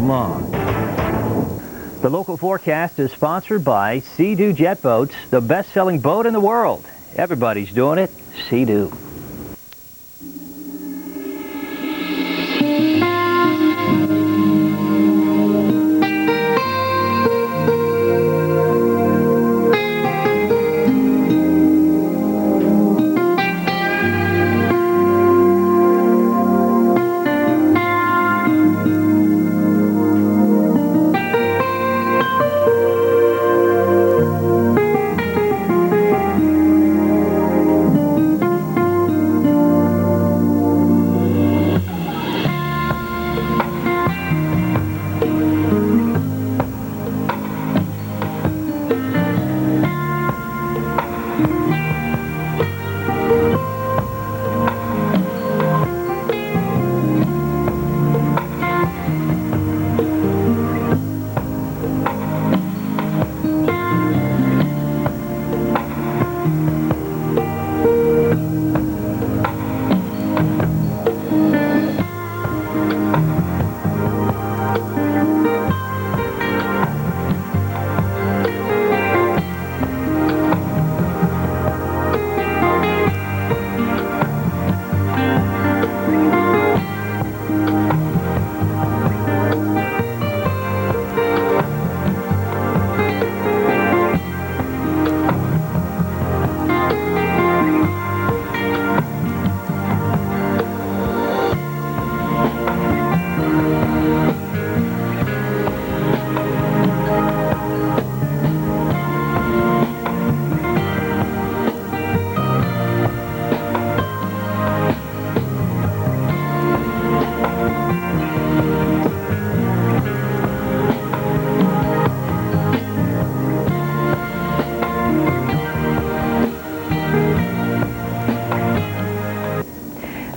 long. The local forecast is sponsored by Sea-Doo Jet Boats, the best-selling boat in the world. Everybody's doing it. Sea-Doo.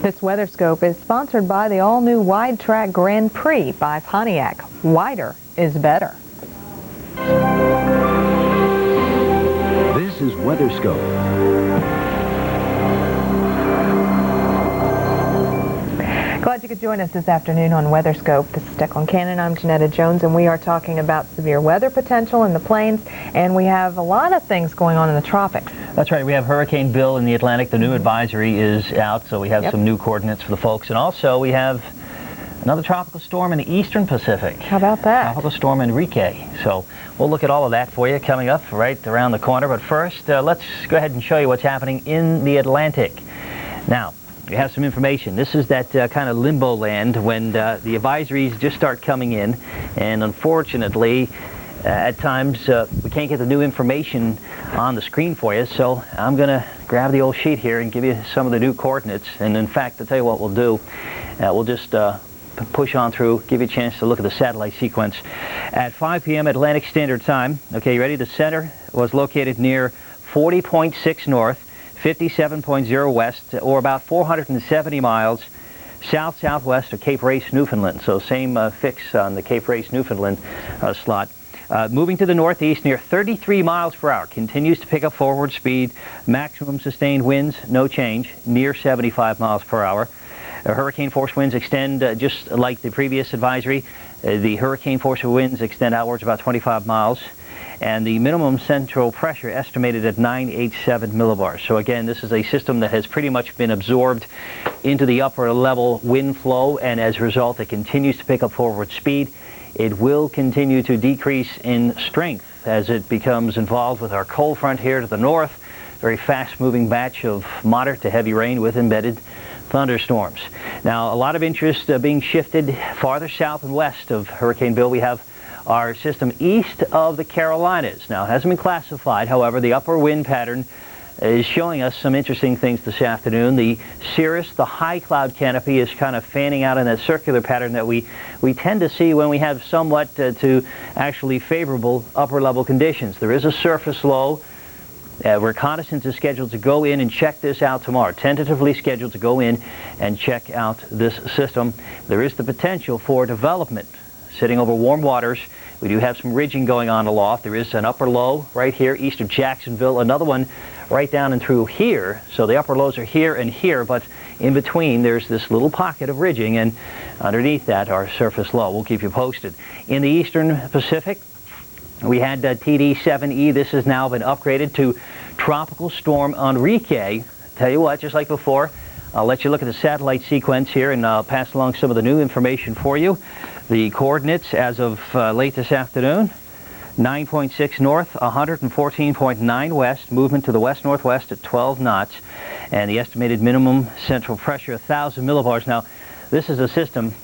This weather scope is sponsored by the all-new Wide Track Grand Prix by Pontiac. Wider is better. This is Weather Scope. Glad you could join us this afternoon on Weather Scope. This is Declan Cannon. I'm Janetta Jones, and we are talking about severe weather potential in the plains, and we have a lot of things going on in the tropics. That's right. We have Hurricane Bill in the Atlantic. The new advisory is out, so we have some new coordinates for the folks. And also we have another tropical storm in the eastern Pacific. How about that? Tropical storm Enrique. So we'll look at all of that for you coming up right around the corner. But first, let's go ahead and show you what's happening in the Atlantic. Now, we have some information. This is that kind of limbo land when the advisories just start coming in. And unfortunately, at times, we can't get the new information on the screen for you, so I'm going to grab the old sheet here and give you some of the new coordinates. And in fact, I'll tell you what we'll do. We'll just push on through, give you a chance to look at the satellite sequence. At 5 p.m. Atlantic Standard Time, okay, you ready? The center was located near 40.6 north, 57.0 west, or about 470 miles south-southwest of Cape Race, Newfoundland. So same fix on the Cape Race, Newfoundland slot. Moving to the northeast near 33 miles per hour, continues to pick up forward speed, maximum sustained winds, no change, near 75 miles per hour. Hurricane force winds extend just like the previous advisory. The hurricane force winds extend outwards about 25 miles. And the minimum central pressure estimated at 987 millibars. So again, this is a system that has pretty much been absorbed into the upper level wind flow, and as a result, it continues to pick up forward speed. It will continue to decrease in strength as it becomes involved with our cold front here to the north. Very fast-moving batch of moderate to heavy rain with embedded thunderstorms. Now, a lot of interest being shifted farther south and west of Hurricane Bill. We have our system east of the Carolinas. Now, it hasn't been classified. However, the upper wind pattern is showing us some interesting things this afternoon. The cirrus, the high cloud canopy, is kind of fanning out in that circular pattern that we tend to see when we have somewhat to actually favorable upper level conditions. There is a surface low. Reconnaissance is scheduled to go in and check this out tomorrow. Tentatively scheduled to go in and check out this system. There is the potential for development sitting over warm waters. We do have some ridging going on aloft. There is an upper low right here east of Jacksonville, another one right down and through here. So the upper lows are here and here, but in between there's this little pocket of ridging, and underneath that our surface low. We'll keep you posted. In the eastern Pacific, we had TD7E. This has now been upgraded to Tropical Storm Enrique. Tell you what, just like before, I'll let you look at the satellite sequence here and I'll pass along some of the new information for you. The coordinates as of late this afternoon: 9.6 north, 114.9 west, movement to the west-northwest at 12 knots, and the estimated minimum central pressure 1,000 millibars. Now, this is a system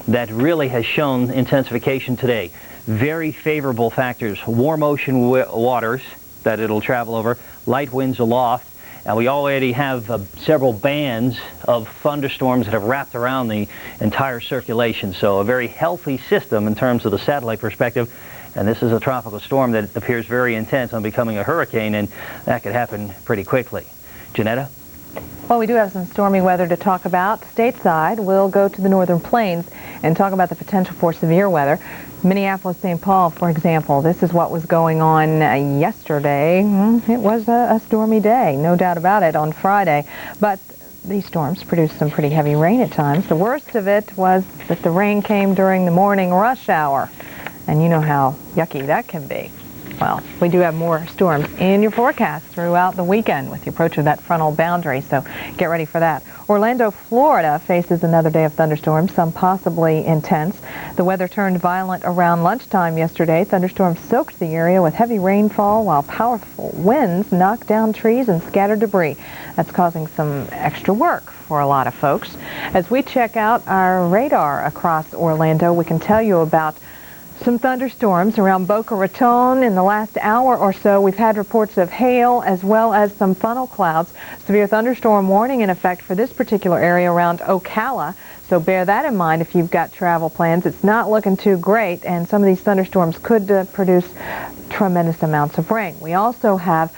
that really has shown intensification today. Very favorable factors: warm ocean waters that it'll travel over, light winds aloft, and we already have several bands of thunderstorms that have wrapped around the entire circulation. So a very healthy system in terms of the satellite perspective. And this is a tropical storm that appears very intense on becoming a hurricane, and that could happen pretty quickly. Janetta? Well, we do have some stormy weather to talk about. Stateside, we'll go to the northern plains and talk about the potential for severe weather. Minneapolis, St. Paul, for example, this is what was going on yesterday. It was a stormy day, no doubt about it, on Friday. But these storms produced some pretty heavy rain at times. The worst of it was that the rain came during the morning rush hour. And you know how yucky that can be. Well, we do have more storms in your forecast throughout the weekend with the approach of that frontal boundary, so get ready for that. Orlando, Florida faces another day of thunderstorms, some possibly intense. The weather turned violent around lunchtime yesterday. Thunderstorms soaked the area with heavy rainfall, while powerful winds knocked down trees and scattered debris. That's causing some extra work for a lot of folks. As we check out our radar across Orlando, we can tell you about some thunderstorms around Boca Raton in the last hour or so. We've had reports of hail as well as some funnel clouds. Severe thunderstorm warning in effect for this particular area around Ocala. So bear that in mind if you've got travel plans. It's not looking too great, and some of these thunderstorms could produce tremendous amounts of rain. We also have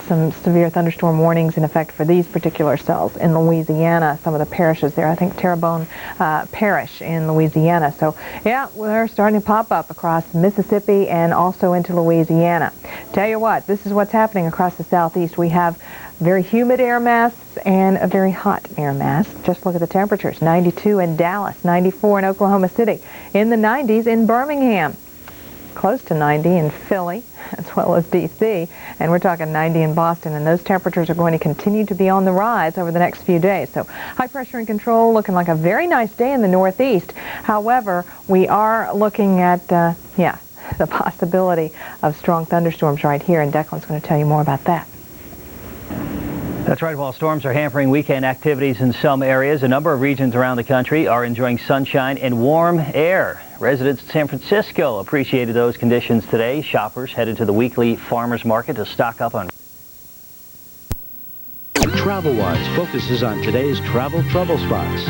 some severe thunderstorm warnings in effect for these particular cells in Louisiana, some of the parishes there. I think Terrebonne Parish in Louisiana. So yeah, we're starting to pop up across Mississippi and also into Louisiana. Tell you what, this is what's happening across the southeast. We have very humid air mass and a very hot air mass. Just look at the temperatures. 92 in Dallas, 94 in Oklahoma City, in the 90s in Birmingham, close to 90 in Philly, as well as D.C., and we're talking 90 in Boston, and those temperatures are going to continue to be on the rise over the next few days. So high pressure and control, looking like a very nice day in the Northeast. However, we are looking at, the possibility of strong thunderstorms right here, and Declan's going to tell you more about that. That's right. While storms are hampering weekend activities in some areas, a number of regions around the country are enjoying sunshine and warm air. Residents in San Francisco appreciated those conditions today. Shoppers headed to the weekly farmers market to stock up on. TravelWise focuses on today's travel trouble spots.